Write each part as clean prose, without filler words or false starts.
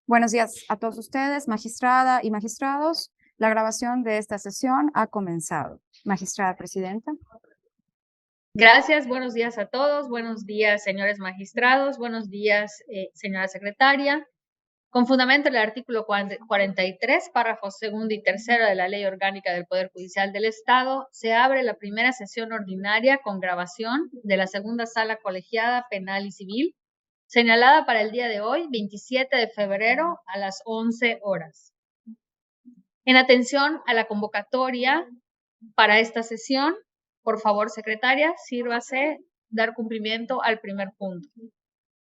Buenos días a todos ustedes, magistrada y magistrados. La grabación de esta sesión ha comenzado. Magistrada presidenta. Gracias, buenos días a todos, buenos días, señores magistrados, buenos días, señora secretaria. Con fundamento en el artículo 43, párrafos segundo y tercero de la Ley Orgánica del Poder Judicial del Estado, se abre la primera sesión ordinaria con grabación de la segunda sala colegiada penal y civil, señalada para el día de hoy, 27 de febrero, a las 11 horas. En atención a la convocatoria para esta sesión, por favor, secretaria, sírvase dar cumplimiento al primer punto.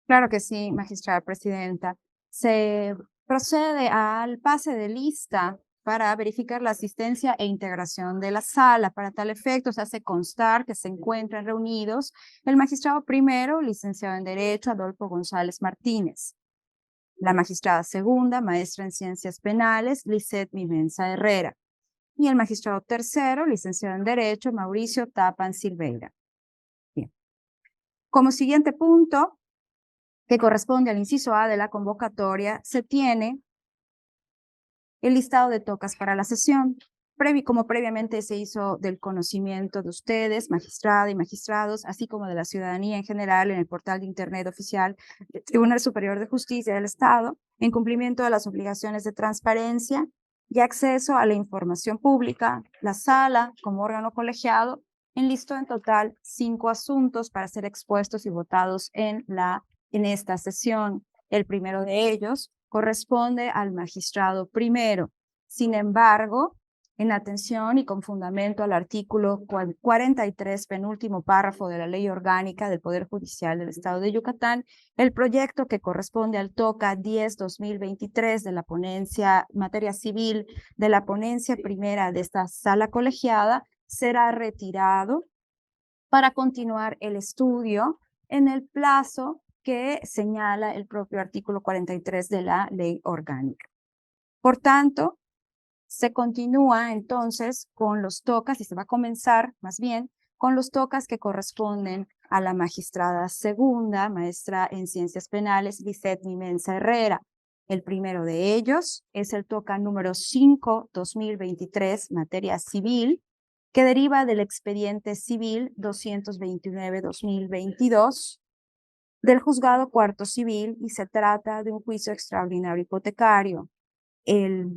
Claro que sí, magistrada presidenta. Se procede al pase de lista para verificar la asistencia e integración de la sala. Para tal efecto, se hace constar que se encuentran reunidos el magistrado primero, licenciado en Derecho, Adolfo González Martínez. La magistrada segunda, maestra en Ciencias Penales, Lisset Mimensa Herrera. Y el magistrado tercero, licenciado en Derecho, Mauricio Tapan Silveira. Bien. Como siguiente punto, que corresponde al inciso A de la convocatoria, se tiene el listado de tocas para la sesión. Como previamente se hizo del conocimiento de ustedes, magistrada y magistrados, así como de la ciudadanía en general, en el portal de Internet oficial del Tribunal Superior de Justicia del Estado, en cumplimiento de las obligaciones de transparencia y acceso a la información pública, la sala, como órgano colegiado, enlistó en total 5 asuntos para ser expuestos y votados en esta sesión. El primero de ellos corresponde al magistrado primero. Sin embargo, en atención y con fundamento al artículo 43, penúltimo párrafo de la Ley Orgánica del Poder Judicial del Estado de Yucatán, el proyecto que corresponde al TOCA 10-2023 de la ponencia materia civil de la ponencia primera de esta sala colegiada será retirado para continuar el estudio en el plazo que señala el propio artículo 43 de la Ley Orgánica. Por tanto, se continúa entonces con los tocas y se va a comenzar más bien con los tocas que corresponden a la magistrada segunda, maestra en Ciencias Penales, Lisset Mimensa Herrera. El primero de ellos es el toca número 5-2023, materia civil, que deriva del expediente civil 229-2022 del Juzgado Cuarto Civil y se trata de un juicio extraordinario hipotecario. El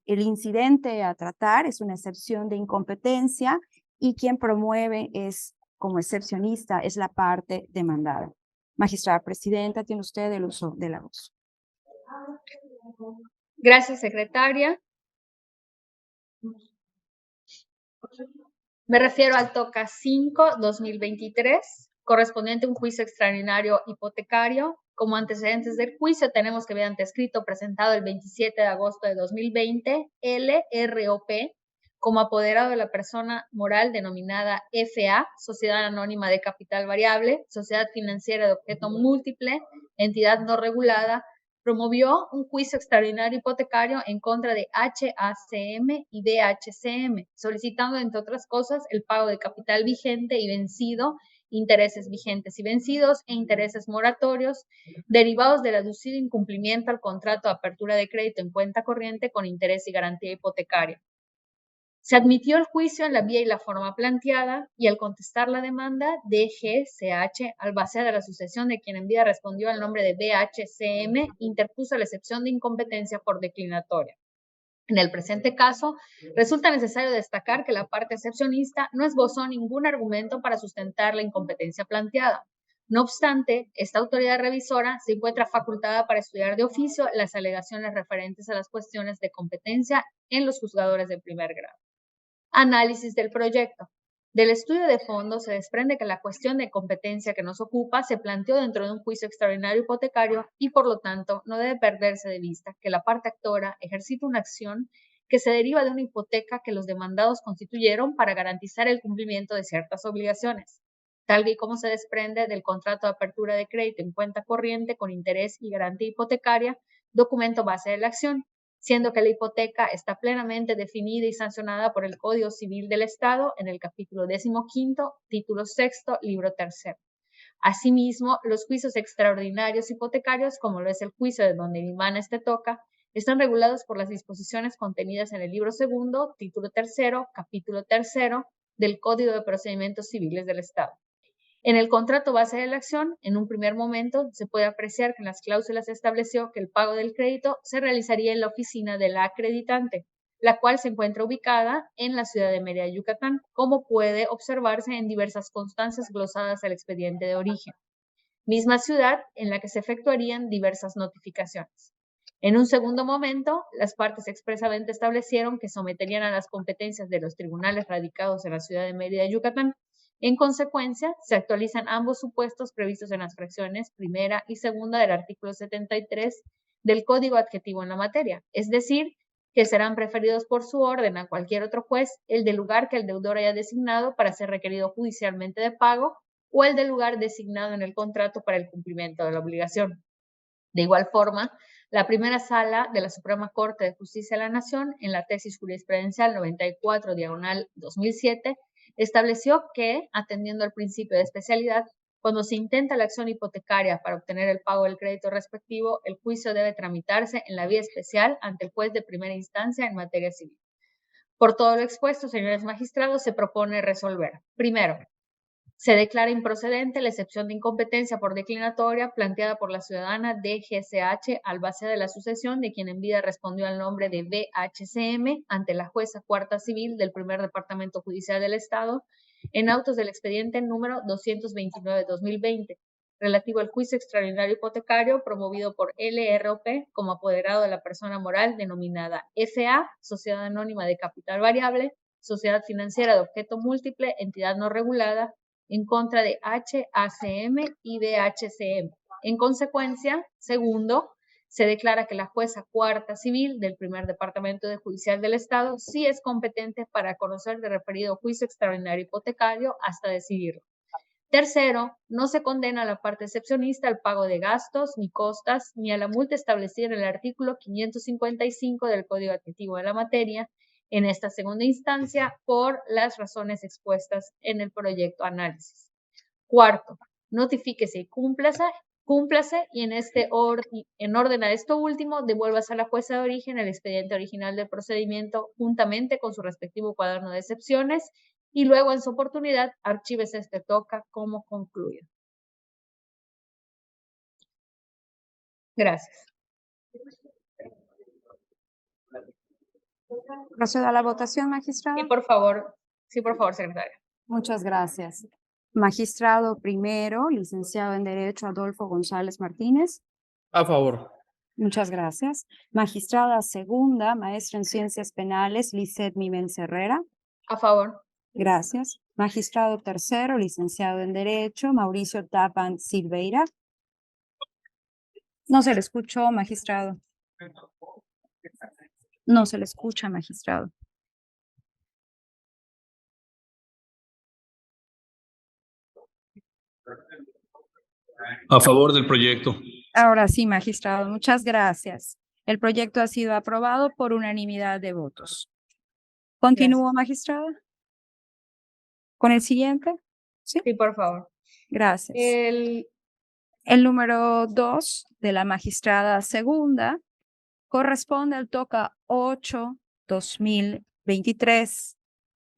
incidente a tratar es una excepción de incompetencia y quien promueve como excepcionista es la parte demandada. Magistrada presidenta, tiene usted el uso de la voz. Gracias, secretaria. Me refiero al TOCA 5-2023, correspondiente a un juicio extraordinario hipotecario. Como antecedentes del juicio, tenemos que mediante escrito presentado el 27 de agosto de 2020, LROP, como apoderado de la persona moral denominada FA, Sociedad Anónima de Capital Variable, Sociedad Financiera de Objeto Múltiple, entidad no regulada, promovió un juicio extraordinario hipotecario en contra de HACM y DHCM, solicitando, entre otras cosas, el pago de capital vigente y vencido, intereses vigentes y vencidos e intereses moratorios derivados del aducido incumplimiento al contrato de apertura de crédito en cuenta corriente con interés y garantía hipotecaria. Se admitió el juicio en la vía y la forma planteada y al contestar la demanda, DGCH, albacea de la sucesión de quien en vida respondió al nombre de BHCM, interpuso la excepción de incompetencia por declinatoria. En el presente caso, resulta necesario destacar que la parte excepcionista no esbozó ningún argumento para sustentar la incompetencia planteada. No obstante, esta autoridad revisora se encuentra facultada para estudiar de oficio las alegaciones referentes a las cuestiones de competencia en los juzgadores de primer grado. Análisis del proyecto. Del estudio de fondo se desprende que la cuestión de competencia que nos ocupa se planteó dentro de un juicio extraordinario hipotecario y por lo tanto no debe perderse de vista que la parte actora ejercita una acción que se deriva de una hipoteca que los demandados constituyeron para garantizar el cumplimiento de ciertas obligaciones, tal y como se desprende del contrato de apertura de crédito en cuenta corriente con interés y garantía hipotecaria, documento base de la acción, siendo que la hipoteca está plenamente definida y sancionada por el Código Civil del Estado en el capítulo 15, título 6, libro 3. Asimismo, los juicios extraordinarios hipotecarios, como lo es el juicio de donde emana este toca, están regulados por las disposiciones contenidas en el libro segundo, título tercero, capítulo tercero del Código de Procedimientos Civiles del Estado. En el contrato base de la acción, en un primer momento, se puede apreciar que en las cláusulas se estableció que el pago del crédito se realizaría en la oficina de la acreditante, la cual se encuentra ubicada en la ciudad de Mérida, Yucatán, como puede observarse en diversas constancias glosadas al expediente de origen, misma ciudad en la que se efectuarían diversas notificaciones. En un segundo momento, las partes expresamente establecieron que someterían a las competencias de los tribunales radicados en la ciudad de Mérida, Yucatán. En consecuencia, se actualizan ambos supuestos previstos en las fracciones primera y segunda del artículo 73 del Código Adjetivo en la materia, es decir, que serán preferidos por su orden a cualquier otro juez el del lugar que el deudor haya designado para ser requerido judicialmente de pago o el del lugar designado en el contrato para el cumplimiento de la obligación. De igual forma, la primera sala de la Suprema Corte de Justicia de la Nación, en la tesis jurisprudencial 94/2007, estableció que, atendiendo al principio de especialidad, cuando se intenta la acción hipotecaria para obtener el pago del crédito respectivo, el juicio debe tramitarse en la vía especial ante el juez de primera instancia en materia civil. Por todo lo expuesto, señores magistrados, se propone resolver. Primero, se declara improcedente la excepción de incompetencia por declinatoria planteada por la ciudadana DGSH albacea de la sucesión, de quien en vida respondió al nombre de BHCM ante la jueza cuarta civil del primer departamento judicial del Estado, en autos del expediente número 229/2020, relativo al juicio extraordinario hipotecario promovido por LROP como apoderado de la persona moral denominada FA, Sociedad Anónima de Capital Variable, Sociedad Financiera de Objeto Múltiple, Entidad no regulada, en contra de HACM y BHCM. En consecuencia, segundo, se declara que la jueza cuarta civil del primer departamento judicial del Estado sí es competente para conocer de referido juicio extraordinario hipotecario hasta decidirlo. Tercero, no se condena a la parte excepcionista al pago de gastos, ni costas, ni a la multa establecida en el artículo 555 del Código Adjetivo de la materia, en esta segunda instancia, por las razones expuestas en el proyecto análisis. Cuarto, notifíquese y cúmplase y en orden a esto último, devuélvase a la jueza de origen el expediente original del procedimiento juntamente con su respectivo cuaderno de excepciones y luego en su oportunidad archívese este toca como concluido. Gracias. ¿Procedo a la votación, magistrado? Sí, por favor, secretaria. Muchas gracias. Magistrado primero, licenciado en Derecho Adolfo González Martínez. A favor. Muchas gracias. Magistrada segunda, maestra en Ciencias Penales, Lisset Mivens Herrera. A favor. Gracias. Magistrado tercero, licenciado en Derecho, Mauricio Tapan Silveira. No se le escuchó, magistrado. No se le escucha, magistrado. A favor del proyecto. Ahora sí, magistrado, muchas gracias. El proyecto ha sido aprobado por unanimidad de votos. ¿Continúo, magistrado? ¿Con el siguiente? Sí. Sí, por favor. Gracias. El número 2 de la magistrada segunda corresponde al toca 8/2023.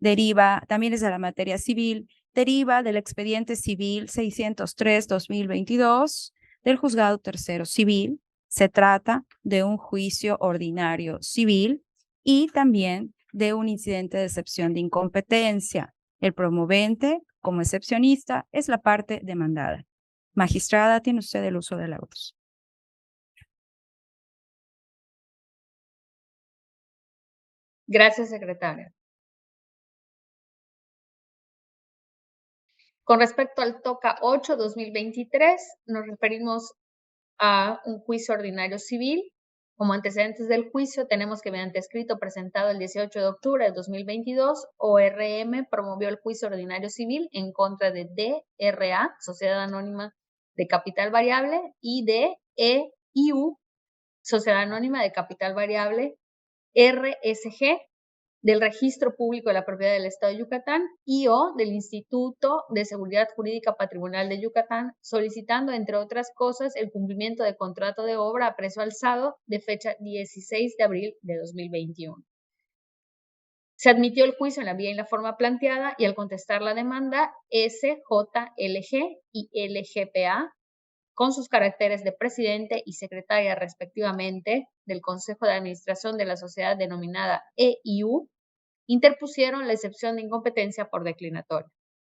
Deriva, también es de la materia civil, deriva del expediente civil 603/2022 del juzgado tercero civil. Se trata de un juicio ordinario civil y también de un incidente de excepción de incompetencia. El promovente, como excepcionista, es la parte demandada. Magistrada, tiene usted el uso de la voz. Gracias, secretaria. Con respecto al toca 8/2023, nos referimos a un juicio ordinario civil. Como antecedentes del juicio, tenemos que mediante escrito presentado el 18 de octubre de 2022, ORM promovió el juicio ordinario civil en contra de DRA, Sociedad Anónima de Capital Variable, y de EIU, Sociedad Anónima de Capital Variable, RSG, del Registro Público de la Propiedad del Estado de Yucatán y o del Instituto de Seguridad Jurídica Patrimonial de Yucatán, solicitando, entre otras cosas, el cumplimiento de contrato de obra a precio alzado de fecha 16 de abril de 2021. Se admitió el juicio en la vía y la forma planteada y al contestar la demanda, SJLG y LGPA, con sus caracteres de presidente y secretaria respectivamente del Consejo de Administración de la sociedad denominada EIU, interpusieron la excepción de incompetencia por declinatoria.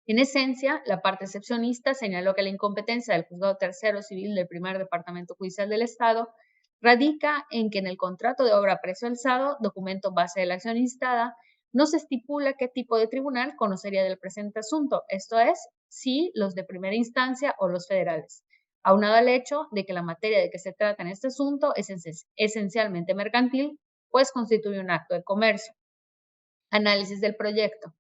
En esencia, la parte excepcionista señaló que la incompetencia del Juzgado Tercero Civil del Primer Departamento Judicial del Estado radica en que en el contrato de obra a precio alzado, documento base de la acción instada, no se estipula qué tipo de tribunal conocería del presente asunto, esto es, si los de primera instancia o los federales, aunado al hecho de que la materia de que se trata en este asunto es esencialmente mercantil, pues constituye un acto de comercio. Análisis del proyecto.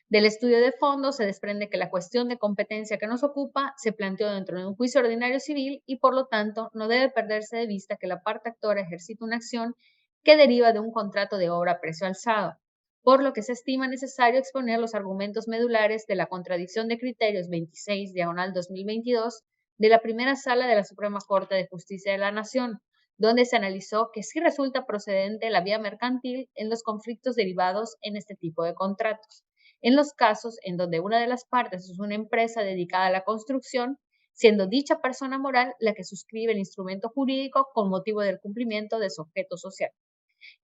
Del estudio de fondo se desprende que la cuestión de competencia que nos ocupa se planteó dentro de un juicio ordinario civil y por lo tanto no debe perderse de vista que la parte actora ejercita una acción que deriva de un contrato de obra a precio alzado, por lo que se estima necesario exponer los argumentos medulares de la contradicción de criterios 26/2022 de la primera sala de la Suprema Corte de Justicia de la Nación, donde se analizó que sí resulta procedente la vía mercantil en los conflictos derivados en este tipo de contratos. En los casos en donde una de las partes es una empresa dedicada a la construcción, siendo dicha persona moral la que suscribe el instrumento jurídico con motivo del cumplimiento de su objeto social.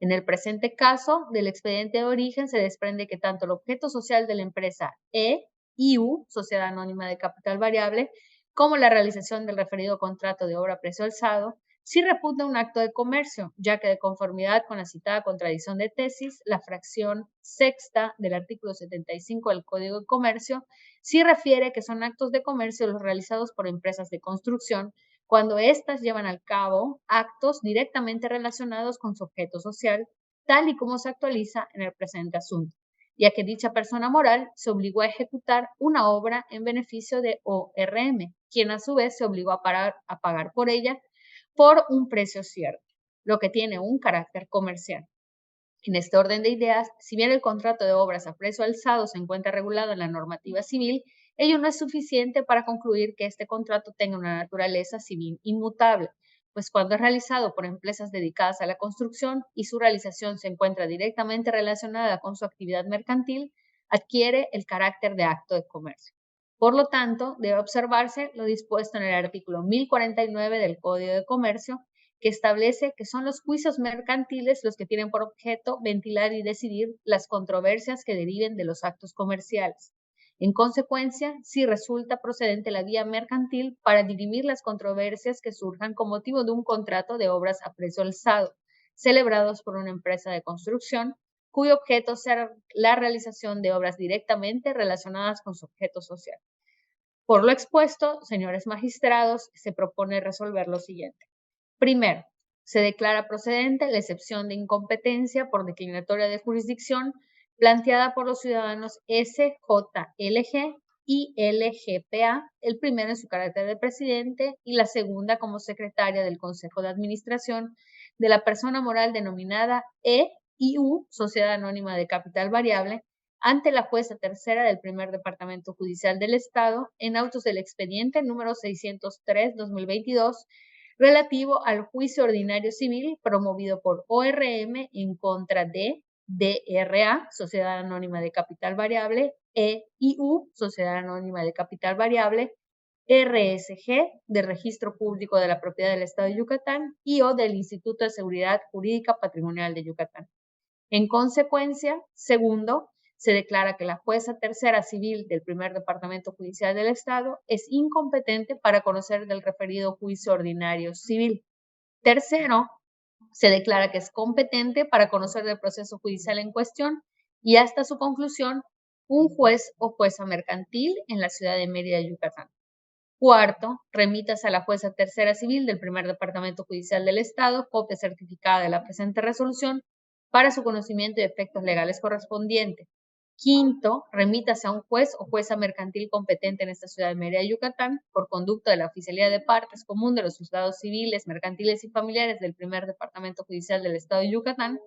En el presente caso, del expediente de origen se desprende que tanto el objeto social de la empresa EIU, Sociedad Anónima de Capital Variable, como la realización del referido contrato de obra a precio alzado, sí reputa un acto de comercio, ya que de conformidad con la citada contradicción de tesis, la fracción sexta del artículo 75 del Código de Comercio sí refiere que son actos de comercio los realizados por empresas de construcción cuando éstas llevan al cabo actos directamente relacionados con su objeto social, tal y como se actualiza en el presente asunto, ya que dicha persona moral se obligó a ejecutar una obra en beneficio de ORM, quien a su vez se obligó a pagar por ella por un precio cierto, lo que tiene un carácter comercial. En este orden de ideas, si bien el contrato de obras a precio alzado se encuentra regulado en la normativa civil, ello no es suficiente para concluir que este contrato tenga una naturaleza civil inmutable, pues cuando es realizado por empresas dedicadas a la construcción y su realización se encuentra directamente relacionada con su actividad mercantil, adquiere el carácter de acto de comercio. Por lo tanto, debe observarse lo dispuesto en el artículo 1049 del Código de Comercio, que establece que son los juicios mercantiles los que tienen por objeto ventilar y decidir las controversias que deriven de los actos comerciales. En consecuencia, sí resulta procedente la vía mercantil para dirimir las controversias que surjan con motivo de un contrato de obras a precio alzado, celebrados por una empresa de construcción, cuyo objeto será la realización de obras directamente relacionadas con su objeto social. Por lo expuesto, señores magistrados, se propone resolver lo siguiente. Primero, se declara procedente la excepción de incompetencia por declinatoria de jurisdicción planteada por los ciudadanos SJLG y LGPA, el primero en su carácter de presidente y la segunda como secretaria del Consejo de Administración de la persona moral denominada EIU, Sociedad Anónima de Capital Variable, ante la jueza tercera del Primer Departamento Judicial del Estado en autos del expediente número 603/2022, relativo al juicio ordinario civil promovido por ORM en contra de DRA, Sociedad Anónima de Capital Variable, EIU, Sociedad Anónima de Capital Variable, RSG, del Registro Público de la Propiedad del Estado de Yucatán, y o del Instituto de Seguridad Jurídica Patrimonial de Yucatán. En consecuencia, segundo, se declara que la jueza tercera civil del Primer Departamento Judicial del Estado es incompetente para conocer del referido juicio ordinario civil. Tercero, se declara que es competente para conocer del proceso judicial en cuestión y hasta su conclusión, un juez o jueza mercantil en la ciudad de Mérida, Yucatán. Cuarto, remítase a la jueza tercera civil del Primer Departamento Judicial del Estado copia certificada de la presente resolución para su conocimiento y efectos legales correspondientes. Quinto, remítase a un juez o jueza mercantil competente en esta ciudad de Mérida, Yucatán, por conducto de la Oficialía de Partes Común de los Juzgados Civiles, Mercantiles y Familiares del Primer Departamento Judicial del Estado de Yucatán,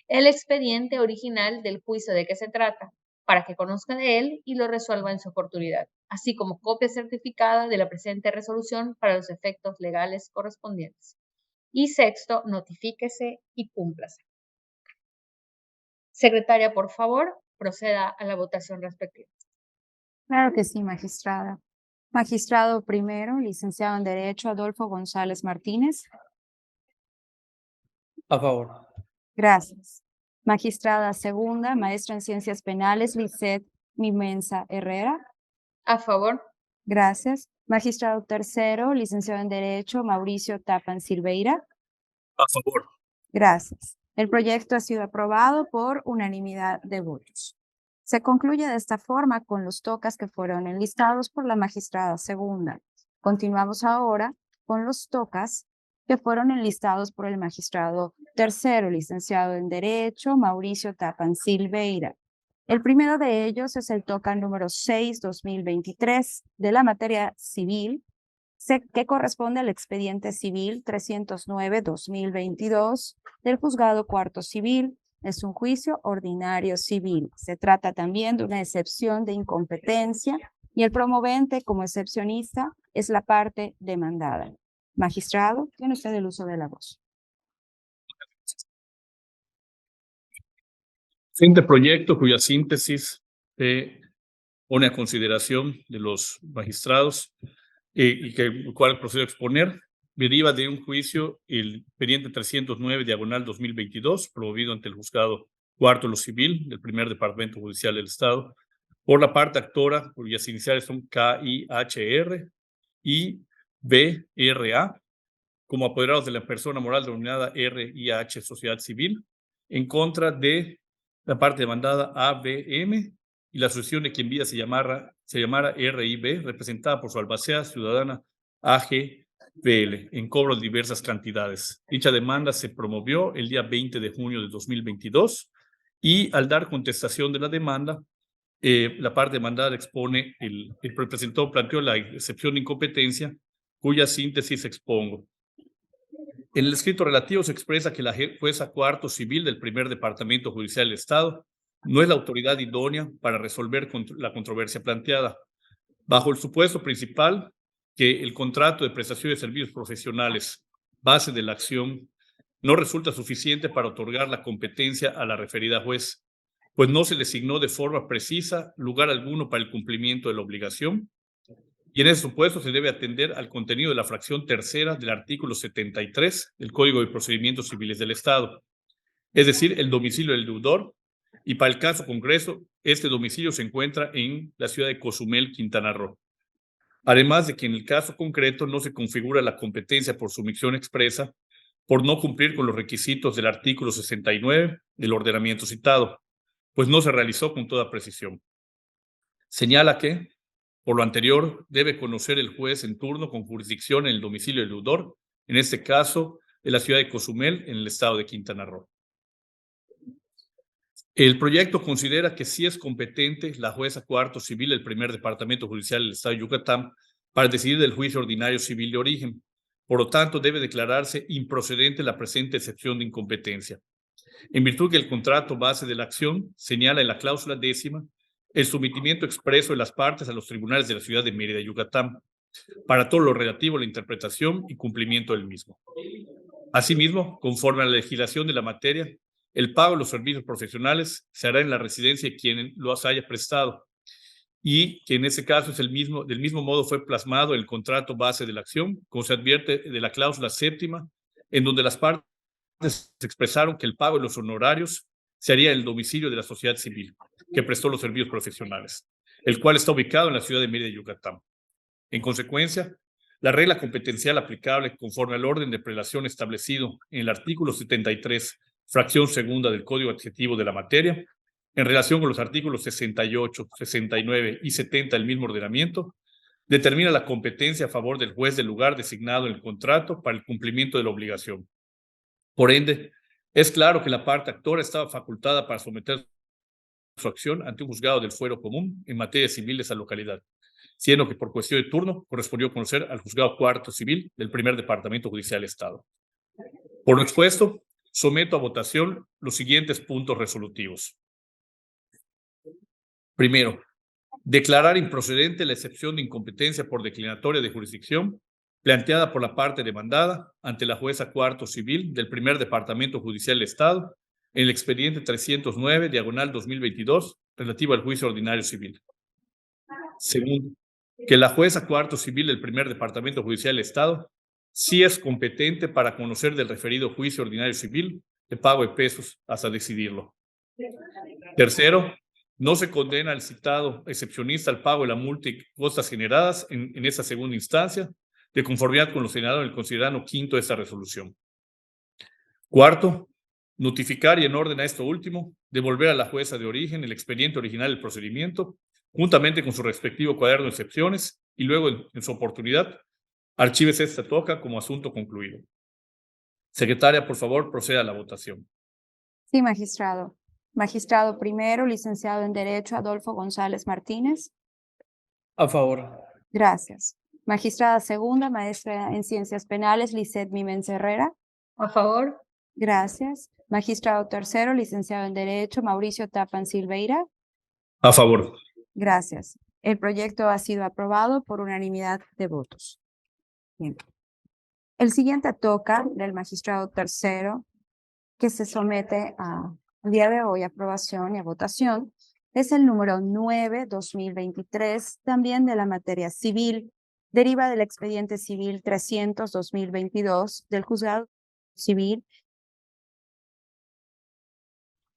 el expediente original del juicio de que se trata, para que conozca de él y lo resuelva en su oportunidad, así como copia certificada de la presente resolución para los efectos legales correspondientes. Y sexto, notifíquese y cúmplase. Secretaria, por favor, proceda a la votación respectiva. Claro que sí, magistrada. Magistrado primero, licenciado en Derecho, Adolfo González Martínez. A favor. Gracias. Magistrada segunda, maestra en Ciencias Penales, Lisset Mimensa Herrera. A favor. Gracias. Magistrado tercero, licenciado en Derecho, Mauricio Tapan Silveira. A favor. Gracias. El proyecto ha sido aprobado por unanimidad de votos. Se concluye de esta forma con los tocas que fueron enlistados por la magistrada segunda. Continuamos ahora con los tocas que fueron enlistados por el magistrado tercero, licenciado en Derecho, Mauricio Tapan Silveira. El primero de ellos es el toca número 6/2023 de la materia civil, que corresponde al expediente civil 309/2022 del Juzgado Cuarto Civil. Es un juicio ordinario civil. Se trata también de una excepción de incompetencia y el promovente como excepcionista es la parte demandada. Magistrado, tiene usted el uso de la voz. Siguiente proyecto cuya síntesis se pone a consideración de los magistrados el cual procedo a exponer, deriva de un juicio, el expediente 309/2022, promovido ante el Juzgado Cuarto lo Civil del Primer Departamento Judicial del Estado, por la parte actora, cuyas iniciales son KIHR y BRA, como apoderados de la persona moral denominada RIH Sociedad Civil, en contra de la parte demandada ABM y la asociación de quien vía se llamara RIB, representada por su albacea ciudadana AGBL, en cobro de diversas cantidades. Dicha demanda se promovió el día 20 de junio de 2022 y al dar contestación de la demanda, la parte demandada expone, planteó la excepción de incompetencia, cuya síntesis expongo. En el escrito relativo se expresa que la jueza cuarto civil del Primer Departamento Judicial del Estado no es la autoridad idónea para resolver la controversia planteada, bajo el supuesto principal que el contrato de prestación de servicios profesionales, base de la acción, no resulta suficiente para otorgar la competencia a la referida juez, pues no se le asignó de forma precisa lugar alguno para el cumplimiento de la obligación, y en ese supuesto se debe atender al contenido de la fracción tercera del artículo 73 del Código de Procedimientos Civiles del Estado, es decir, el domicilio del deudor, y para el caso concreto, este domicilio se encuentra en la ciudad de Cozumel, Quintana Roo. Además de que en el caso concreto no se configura la competencia por sumisión expresa por no cumplir con los requisitos del artículo 69 del ordenamiento citado, pues no se realizó con toda precisión. Señala que, por lo anterior, debe conocer el juez en turno con jurisdicción en el domicilio del deudor, en este caso, en la ciudad de Cozumel, en el estado de Quintana Roo. El proyecto considera que sí es competente la jueza cuarto civil del Primer Departamento Judicial del Estado de Yucatán para decidir del juicio ordinario civil de origen. Por lo tanto, debe declararse improcedente la presente excepción de incompetencia, en virtud que el contrato base de la acción señala en la cláusula 10ª el sometimiento expreso de las partes a los tribunales de la ciudad de Mérida, Yucatán, para todo lo relativo a la interpretación y cumplimiento del mismo. Asimismo, conforme a la legislación de la materia, el pago de los servicios profesionales se hará en la residencia de quien los haya prestado y que en ese caso es del mismo modo fue plasmado el contrato base de la acción, como se advierte de la cláusula 7ª, en donde las partes expresaron que el pago de los honorarios se haría en el domicilio de la sociedad civil que prestó los servicios profesionales, el cual está ubicado en la ciudad de Mérida, Yucatán. En consecuencia, la regla competencial aplicable conforme al orden de prelación establecido en el artículo 73, fracción segunda del Código Adjetivo de la materia, en relación con los artículos 68, 69 y 70 del mismo ordenamiento, determina la competencia a favor del juez del lugar designado en el contrato para el cumplimiento de la obligación. Por ende, es claro que la parte actora estaba facultada para someter su acción ante un juzgado del fuero común en materia civil de esa localidad, siendo que por cuestión de turno correspondió conocer al juzgado cuarto civil del Primer Departamento Judicial del Estado. Por lo expuesto, someto a votación los siguientes puntos resolutivos. Primero, declarar improcedente la excepción de incompetencia por declinatoria de jurisdicción planteada por la parte demandada ante la jueza cuarto civil del primer departamento judicial del Estado en el expediente 309, diagonal 2022, relativo al juicio ordinario civil. Segundo, que la jueza cuarto civil del primer departamento judicial del Estado sí es competente para conocer del referido juicio ordinario civil de pago de pesos hasta decidirlo. Tercero, no se condena al citado excepcionista al pago de la multa y costas generadas en esa segunda instancia, de conformidad con lo señalado en el considerando quinto de esta resolución. Cuarto, notificar y en orden a esto último, devolver a la jueza de origen el expediente original del procedimiento, juntamente con su respectivo cuaderno de excepciones, y luego, en su oportunidad, archívese esta toca como asunto concluido. Secretaria, por favor, proceda a la votación. Sí, magistrado. Magistrado primero, licenciado en Derecho, Adolfo González Martínez. A favor. Gracias. Magistrada segunda, maestra en Ciencias Penales, Lisset Mimens Herrera. A favor. Gracias. Magistrado tercero, licenciado en Derecho, Mauricio Tapan Silveira. A favor. Gracias. El proyecto ha sido aprobado por unanimidad de votos. Bien. El siguiente toca del magistrado tercero, que se somete al día de hoy a aprobación y a votación, es el número 9/2023, también de la materia civil, deriva del expediente civil 300/2022 del juzgado civil.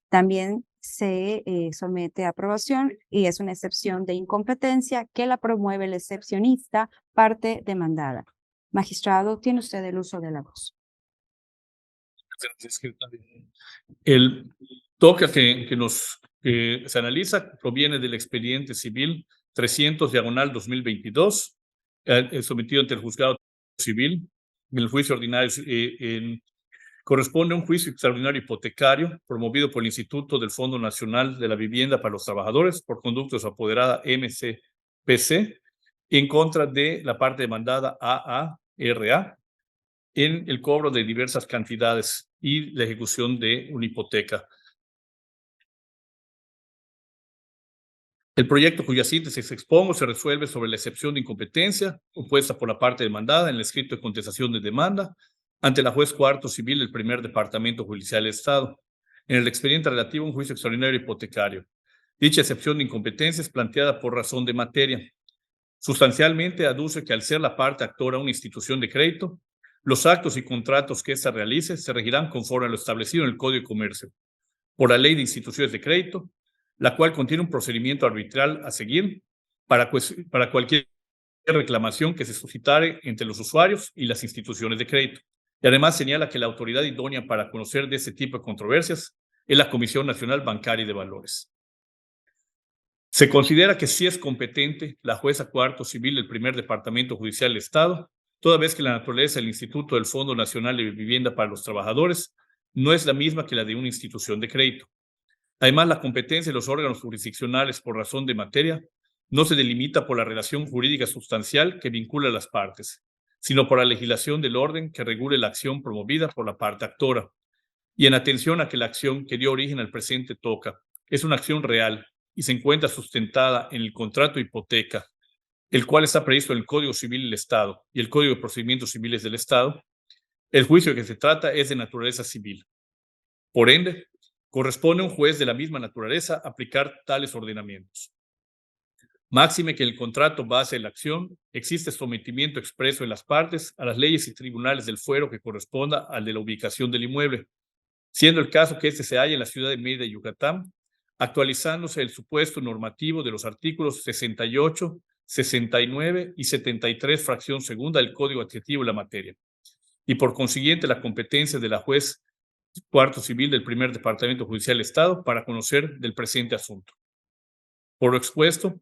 También se somete a aprobación y es una excepción de incompetencia que la promueve el excepcionista, parte demandada. Magistrado, tiene usted el uso de la voz. El toque que se analiza proviene del expediente civil 300/2022, sometido ante el juzgado civil en el juicio ordinario. Corresponde a un juicio extraordinario hipotecario promovido por el Instituto del Fondo Nacional de la Vivienda para los Trabajadores por conducto de su apoderada MCPC en contra de la parte demandada AARA en el cobro de diversas cantidades y la ejecución de una hipoteca. El proyecto cuya síntesis expongo se resuelve sobre la excepción de incompetencia opuesta por la parte demandada en el escrito de contestación de demanda ante la juez cuarto civil del primer departamento judicial del Estado, en el expediente relativo a un juicio extraordinario hipotecario. Dicha excepción de incompetencia es planteada por razón de materia. Sustancialmente aduce que al ser la parte actora una institución de crédito, los actos y contratos que ésta realice se regirán conforme a lo establecido en el Código de Comercio, por la Ley de Instituciones de Crédito, la cual contiene un procedimiento arbitral a seguir para cualquier reclamación que se suscitare entre los usuarios y las instituciones de crédito. Y además señala que la autoridad idónea para conocer de este tipo de controversias es la Comisión Nacional Bancaria y de Valores. Se considera que sí es competente la jueza cuarto civil del primer departamento judicial del Estado, toda vez que la naturaleza del Instituto del Fondo Nacional de Vivienda para los Trabajadores no es la misma que la de una institución de crédito. Además, la competencia de los órganos jurisdiccionales por razón de materia no se delimita por la relación jurídica sustancial que vincula a las partes, sino por la legislación del orden que regule la acción promovida por la parte actora. Y en atención a que la acción que dio origen al presente toca es una acción real y se encuentra sustentada en el contrato de hipoteca, el cual está previsto en el Código Civil del Estado y el Código de Procedimientos Civiles del Estado, el juicio de que se trata es de naturaleza civil. Por ende, corresponde a un juez de la misma naturaleza aplicar tales ordenamientos. Máxime que en el contrato base de la acción existe sometimiento expreso de las partes a las leyes y tribunales del fuero que corresponda al de la ubicación del inmueble, siendo el caso que éste se halla en la ciudad de Mérida, Yucatán, actualizándose el supuesto normativo de los artículos 68, 69 y 73, fracción segunda del Código Administrativo de la materia, y por consiguiente la competencia de la juez cuarto civil del primer departamento judicial del Estado para conocer del presente asunto. Por lo expuesto,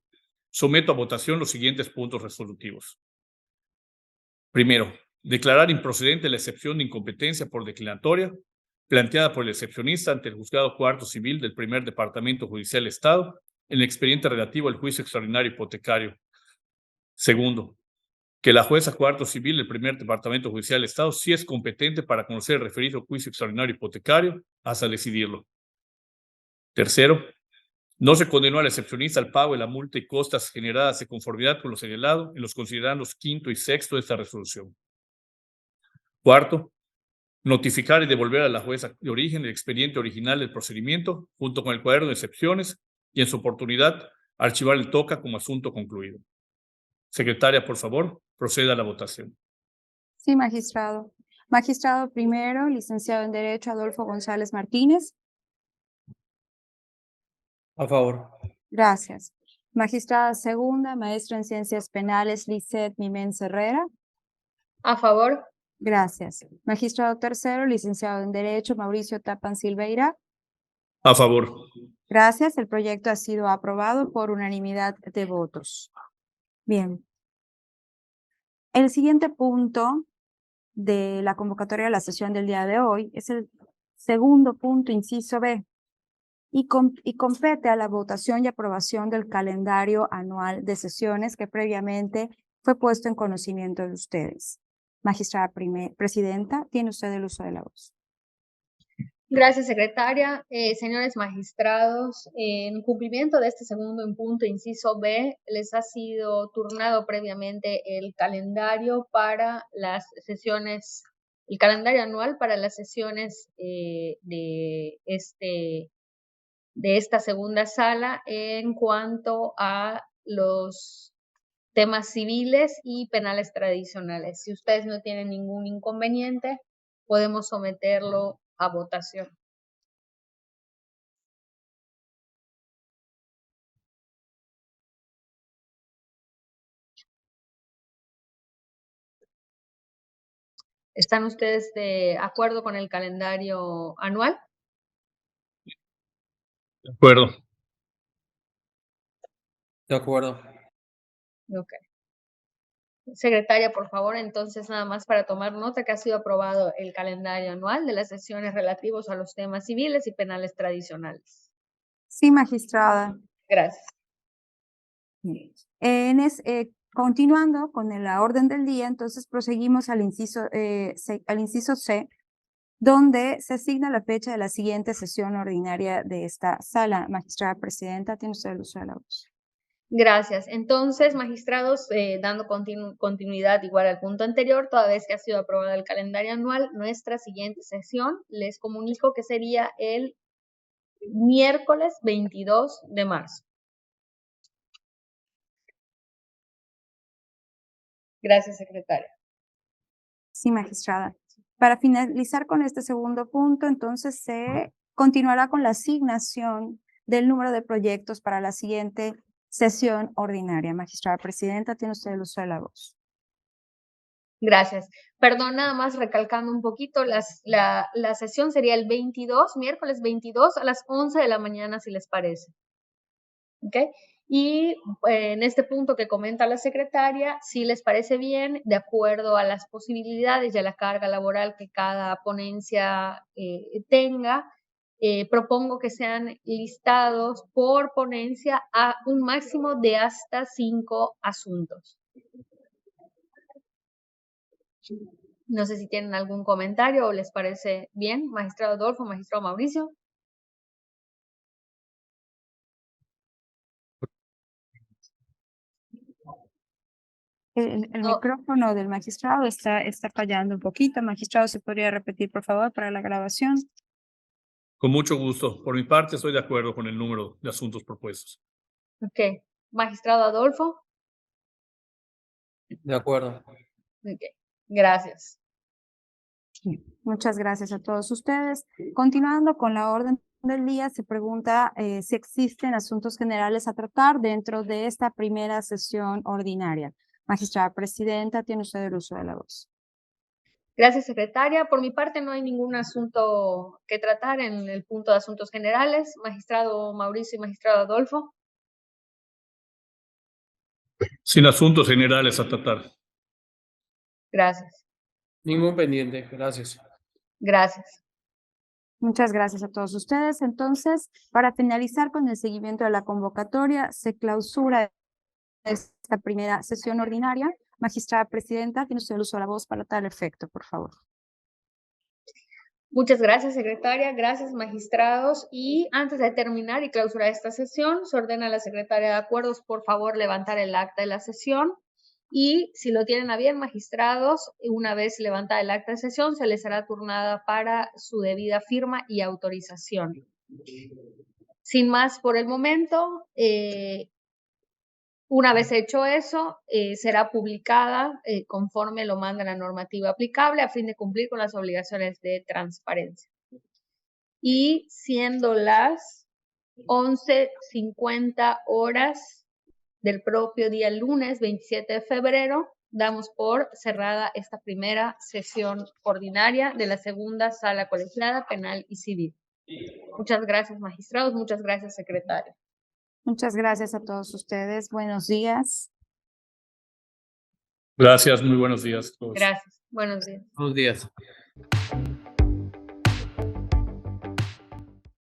someto a votación los siguientes puntos resolutivos. Primero, declarar improcedente la excepción de incompetencia por declinatoria planteada por el excepcionista ante el juzgado cuarto civil del primer departamento judicial del Estado en el expediente relativo al juicio extraordinario hipotecario. Segundo, que la jueza cuarto civil del primer departamento judicial del Estado sí es competente para conocer el referido juicio extraordinario hipotecario hasta decidirlo. Tercero, no se condenó al excepcionista al pago de la multa y costas generadas de conformidad con lo señalado en los considerandos quinto y sexto de esta resolución. Cuarto, notificar y devolver a la jueza de origen el expediente original del procedimiento junto con el cuaderno de excepciones y en su oportunidad archivar el TOCA como asunto concluido. Secretaria, por favor, proceda a la votación. Sí, magistrado. Magistrado primero, licenciado en Derecho Adolfo González Martínez. A favor. Gracias. Magistrada segunda, maestra en Ciencias Penales, Lisset Mimens Herrera. A favor. Gracias. Magistrado tercero, licenciado en Derecho, Mauricio Tapan Silveira. A favor. Gracias. El proyecto ha sido aprobado por unanimidad de votos. Bien. El siguiente punto de la convocatoria de la sesión del día de hoy es el segundo punto, inciso B, y compete a la votación y aprobación del calendario anual de sesiones que previamente fue puesto en conocimiento de ustedes. Magistrada presidenta, tiene usted el uso de la voz. Gracias, secretaria. Señores magistrados, en cumplimiento de este segundo punto, inciso B, les ha sido turnado previamente el calendario para las sesiones, el calendario anual para las sesiones de esta segunda sala en cuanto a los temas civiles y penales tradicionales. Si ustedes no tienen ningún inconveniente, podemos someterlo a votación. ¿Están ustedes de acuerdo con el calendario anual? De acuerdo. De acuerdo. Ok. Secretaria, por favor, entonces nada más para tomar nota que ha sido aprobado el calendario anual de las sesiones relativos a los temas civiles y penales tradicionales. Sí, magistrada. Gracias. Continuando con la orden del día, entonces proseguimos al inciso C, donde se asigna la fecha de la siguiente sesión ordinaria de esta sala. Magistrada presidenta, tiene usted el uso de la voz. Gracias. Entonces, magistrados, dando continuidad igual al punto anterior, toda vez que ha sido aprobado el calendario anual, nuestra siguiente sesión, les comunico que sería el miércoles 22 de marzo. Gracias, secretaria. Sí, magistrada. Para finalizar con este segundo punto, entonces se continuará con la asignación del número de proyectos para la siguiente sesión ordinaria. Magistrada presidenta, tiene usted el uso de la voz. Gracias. Perdón, nada más recalcando un poquito, la sesión sería el 22, miércoles 22 a las 11 de la mañana, si les parece. ¿Ok? Y en este punto que comenta la secretaria, si les parece bien, de acuerdo a las posibilidades y a la carga laboral que cada ponencia tenga, propongo que sean listados por ponencia a un máximo de hasta 5 asuntos. No sé si tienen algún comentario o les parece bien, magistrado Adolfo, magistrado Mauricio. El No. micrófono del magistrado está fallando un poquito. Magistrado, ¿se podría repetir, por favor, para la grabación? Con mucho gusto. Por mi parte, estoy de acuerdo con el número de asuntos propuestos. Ok. Magistrado Adolfo. De acuerdo. Ok. Gracias. Muchas gracias a todos ustedes. Continuando con la orden del día, se pregunta si existen asuntos generales a tratar dentro de esta primera sesión ordinaria. Magistrada presidenta, tiene usted el uso de la voz. Gracias, secretaria. Por mi parte, no hay ningún asunto que tratar en el punto de asuntos generales. Magistrado Mauricio y magistrado Adolfo. Sin asuntos generales a tratar. Gracias. Ningún pendiente. Gracias. Gracias. Muchas gracias a todos ustedes. Entonces, para finalizar con el seguimiento de la convocatoria, se clausura esta primera sesión ordinaria Magistrada presidenta, tiene usted el uso de la voz para tal efecto, por favor. Muchas gracias, secretaria. Gracias, magistrados. Y antes de terminar y clausurar esta sesión, se ordena a la secretaria de acuerdos, por favor, levantar el acta de la sesión. Y si lo tienen a bien, magistrados, una vez levantada el acta de sesión, se les será turnada para su debida firma y autorización. Sin más por el momento, una vez hecho eso, será publicada conforme lo manda la normativa aplicable a fin de cumplir con las obligaciones de transparencia. Y siendo las 11:50 horas del propio día lunes 27 de febrero, damos por cerrada esta primera sesión ordinaria de la segunda sala colegiada penal y civil. Muchas gracias, magistrados. Muchas gracias, secretario. Muchas gracias a todos ustedes. Buenos días. Gracias, muy buenos días a todos. Gracias. Buenos días. Buenos días.